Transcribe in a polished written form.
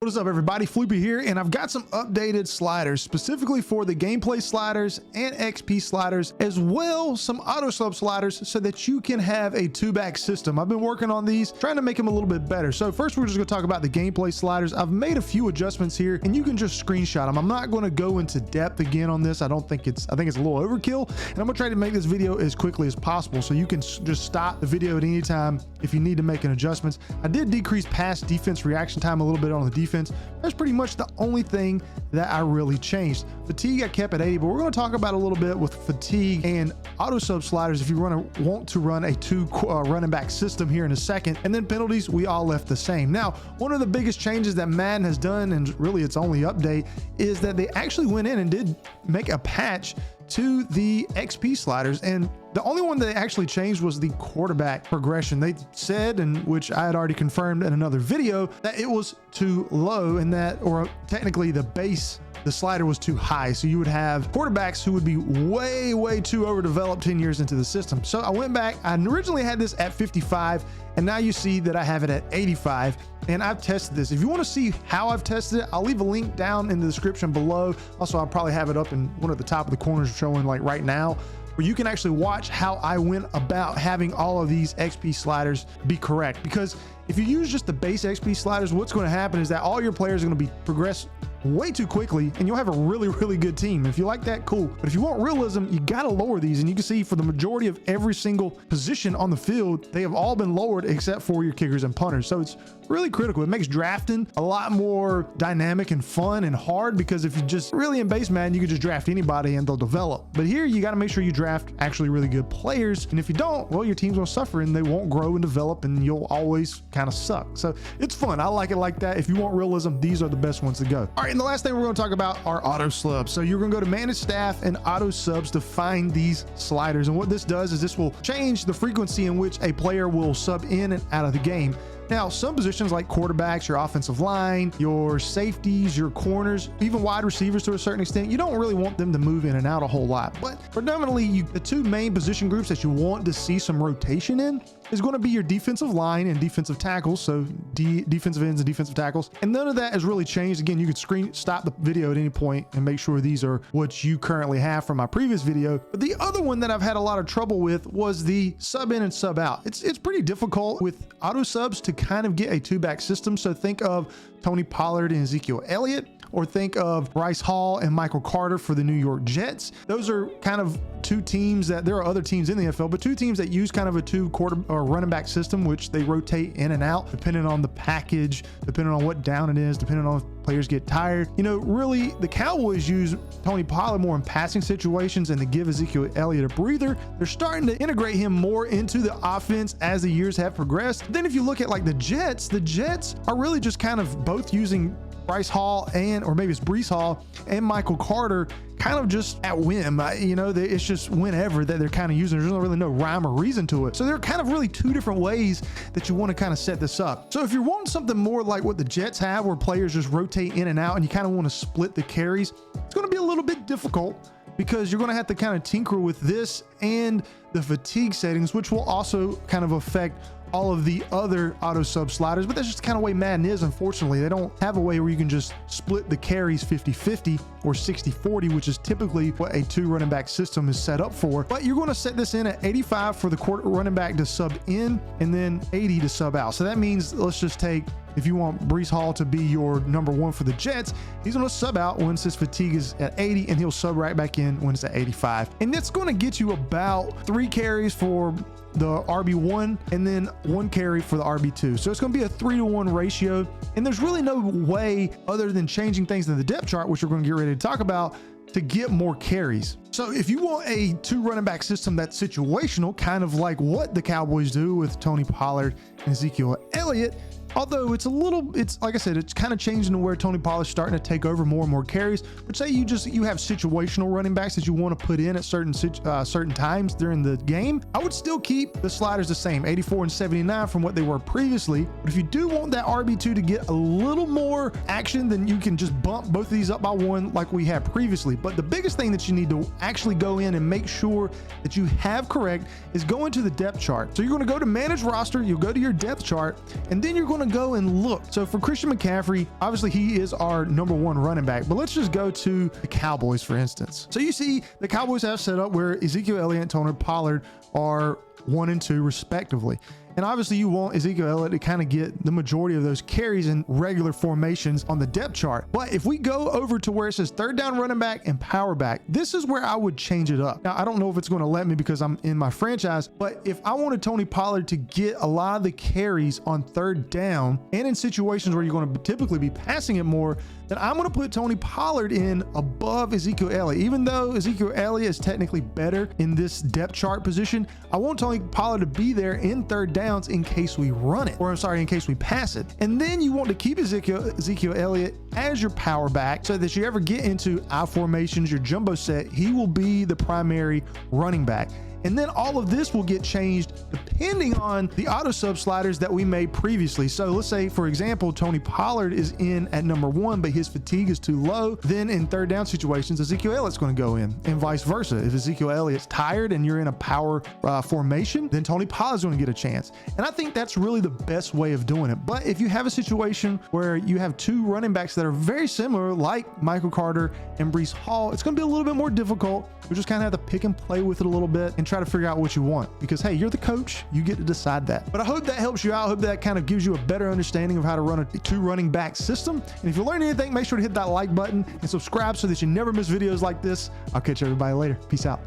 What is up, everybody? Floopy here, and I've got some updated sliders specifically for the gameplay sliders and XP sliders, as well some auto sub sliders, so that you can have a two-back system. I've been working on these, trying to make them a little bit better. So first, we're just going to talk about the gameplay sliders. I've made a few adjustments here, and you can just screenshot them. I'm not going to go into depth again on this. I think it's a little overkill, and I'm going to try to make this video as quickly as possible, so you can just stop the video at any time if you need to make an adjustment. I did decrease pass defense reaction time a little bit on the defense. That's pretty much the only thing that I really changed. Fatigue I kept at 80, but we're going to talk about a little bit with fatigue and auto sub sliders if you want to run a two running back system here in a second. And then penalties, we all left the same. Now, one of the biggest changes that Madden has done, and really its only update, is that they actually went in and did make a patch to the XP sliders, and the only one they actually changed was the quarterback progression. They said, and which I had already confirmed in another video, that it was too low, and that, or technically the slider was too high. So you would have quarterbacks who would be way too overdeveloped 10 years into the system. So I went back, I originally had this at 55, and now you see that I have it at 85, and I've tested this. If you want to see how I've tested it, I'll leave a link down in the description below. Also, I'll probably have it up in one of the top of the corners showing like right now, where you can actually watch how I went about having all of these XP sliders be correct. Because if you use just the base XP sliders, what's going to happen is that all your players are going to be progress way too quickly, and you'll have a really good team. If you like that, cool. But if you want realism, you got to lower these. And you can see for the majority of every single position on the field, they have all been lowered except for your kickers and punters. So it's really critical. It makes drafting a lot more dynamic and fun and hard, because if you just really in base Madden, you can just draft anybody and they'll develop. But here you got to make sure you draft actually really good players. And if you don't, well, your team's gonna suffer and they won't grow and develop, and you'll always kind of suck. So it's fun. I like it like that. If you want realism, these are the best ones to go. All right, and the last thing we're going to talk about are auto subs. So you're going to go to manage staff and auto subs to find these sliders. And what this does is this will change the frequency in which a player will sub in and out of the game. Now, some positions like quarterbacks, your offensive line, your safeties, your corners, even wide receivers to a certain extent, you don't really want them to move in and out a whole lot. But predominantly, the two main position groups that you want to see some rotation in is going to be your defensive line and defensive tackles. So defensive ends and defensive tackles. And none of that has really changed. Again, you could stop the video at any point and make sure these are what you currently have from my previous video. But the other one that I've had a lot of trouble with was the sub in and sub out. It's pretty difficult with auto subs to kind of get a two-back system. So think of Tony Pollard and Ezekiel Elliott, or think of Bryce Hall and Michael Carter for the New York Jets. Those are kind of two teams that, there are other teams in the NFL, but two teams that use kind of a two quarter or running back system, which they rotate in and out depending on the package, depending on what down it is, depending on if players get tired. You know, really, the Cowboys use Tony Pollard more in passing situations and to give Ezekiel Elliott a breather. They're starting to integrate him more into the offense as the years have progressed. Then if you look at like the Jets are really just kind of both using Bryce Hall or maybe it's Breece Hall and Michael Carter kind of just at whim. You know, it's just whenever that they're kind of using. There's really no rhyme or reason to it. So there are kind of really two different ways that you want to kind of set this up. So if you're wanting something more like what the Jets have, where players just rotate in and out and you kind of want to split the carries, it's going to be a little bit difficult, because you're going to have to kind of tinker with this and the fatigue settings, which will also kind of affect all of the other auto sub sliders. But that's just kind of the way Madden is. Unfortunately, they don't have a way where you can just split the carries 50-50 or 60-40, which is typically what a two running back system is set up for. But you're going to set this in at 85 for the running back to sub in, and then 80 to sub out. So that means, let's just take, if you want Breece Hall to be your number one for the Jets, he's going to sub out once his fatigue is at 80, and he'll sub right back in when it's at 85. And it's going to get you about 3 carries for the RB1 and then 1 carry for the RB2. So it's going to be a 3-to-1 ratio. And there's really no way other than changing things in the depth chart, which we're going to get ready to talk about, to get more carries. So if you want a two running back system that's situational, kind of like what the Cowboys do with Tony Pollard and Ezekiel Elliott, although it's like I said, it's kind of changing to where Tony Pollard's starting to take over more and more carries. But say you have situational running backs that you want to put in at certain times during the game, I would still keep the sliders the same, 84 and 79 from what they were previously. But if you do want that RB2 to get a little more action, then you can just bump both of these up by 1 like we had previously. But the biggest thing that you need to actually go in and make sure that you have correct is go into the depth chart. So you're going to go to manage roster, you'll go to your depth chart, and then you're going want to go and look. So for Christian McCaffrey, obviously he is our #1 running back, but let's just go to the Cowboys, for instance. So you see the Cowboys have set up where Ezekiel Elliott and Tony Pollard are 1 and 2 respectively. And obviously you want Ezekiel Elliott to kind of get the majority of those carries in regular formations on the depth chart. But if we go over to where it says third down running back and power back, this is where I would change it up. Now, I don't know if it's going to let me because I'm in my franchise, but if I wanted Tony Pollard to get a lot of the carries on third down and in situations where you're going to typically be passing it more, then I'm going to put Tony Pollard in above Ezekiel Elliott. Even though Ezekiel Elliott is technically better in this depth chart position, I want Tony Pollard to be there in third downs in case we run it, or I'm sorry, in case we pass it. And then you want to keep Ezekiel Elliott as your power back so that you ever get into I formations, your jumbo set, he will be the primary running back. And then all of this will get changed depending on the auto sub sliders that we made previously. So let's say, for example, Tony Pollard is in at #1, but his fatigue is too low. Then in third down situations, Ezekiel Elliott's going to go in, and vice versa. If Ezekiel Elliott's tired and you're in a power formation, then Tony Pollard's going to get a chance. And I think that's really the best way of doing it. But if you have a situation where you have 2 running backs that are very similar, like Michael Carter and Breece Hall, it's going to be a little bit more difficult. You just kind of have to pick and play with it a little bit and try to figure out what you want, because hey, you're the coach, you get to decide that. But I hope that helps you out. I hope that kind of gives you a better understanding of how to run a 2 running back system. And if you learned anything, make sure to hit that like button and subscribe so that you never miss videos like this. I'll catch everybody later. Peace out.